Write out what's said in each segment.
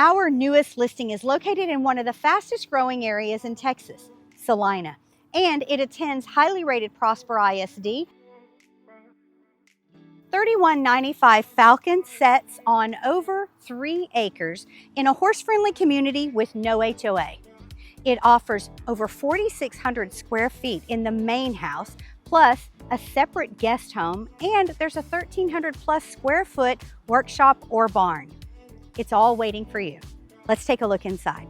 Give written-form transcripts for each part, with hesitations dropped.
Our newest listing is located in one of the fastest growing areas in Texas, Salina, and it attends highly rated Prosper ISD. 3195 Falcon sets on over 3 acres in a horse-friendly community with no HOA. It offers over 4,600 square feet in the main house, plus a separate guest home, and there's a 1,300 plus square foot workshop or barn. It's all waiting for you. Let's take a look inside.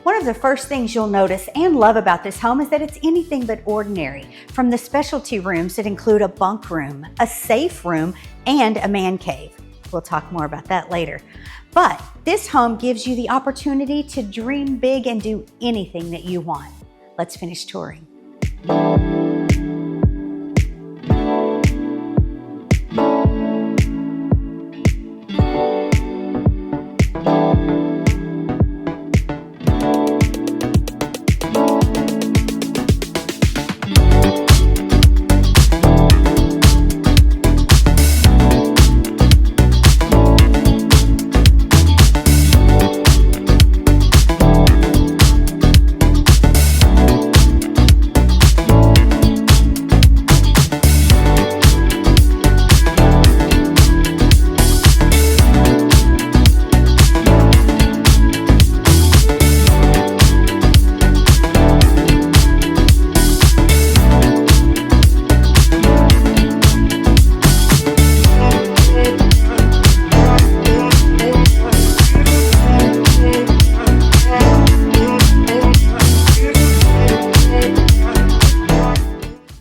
One of the first things you'll notice and love about this home is that it's anything but ordinary. From the specialty rooms that include a bunk room, a safe room, and a man cave. We'll talk more about that later. But this home gives you the opportunity to dream big and do anything that you want. Let's finish touring.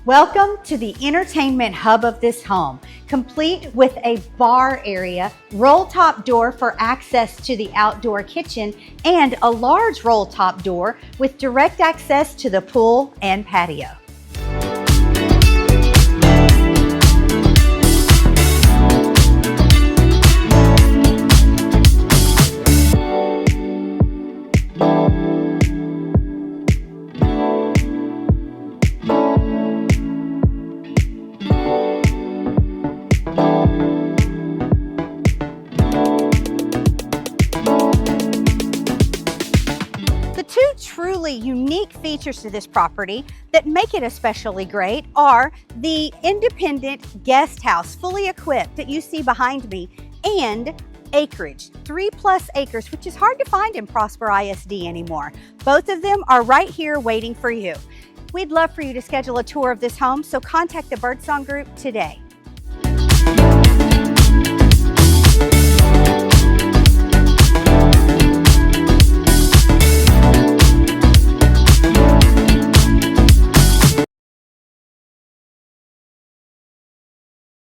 Welcome to the entertainment hub of this home, complete with a bar area, roll-top door for access to the outdoor kitchen, and a large roll-top door with direct access to the pool and patio. Truly unique features to this property that make it especially great are the independent guest house, fully equipped, that you see behind me, and acreage, 3+ acres, which is hard to find in Prosper ISD anymore. Both of them are right here waiting for you. We'd love for you to schedule a tour of this home, so contact the Birdsong group today.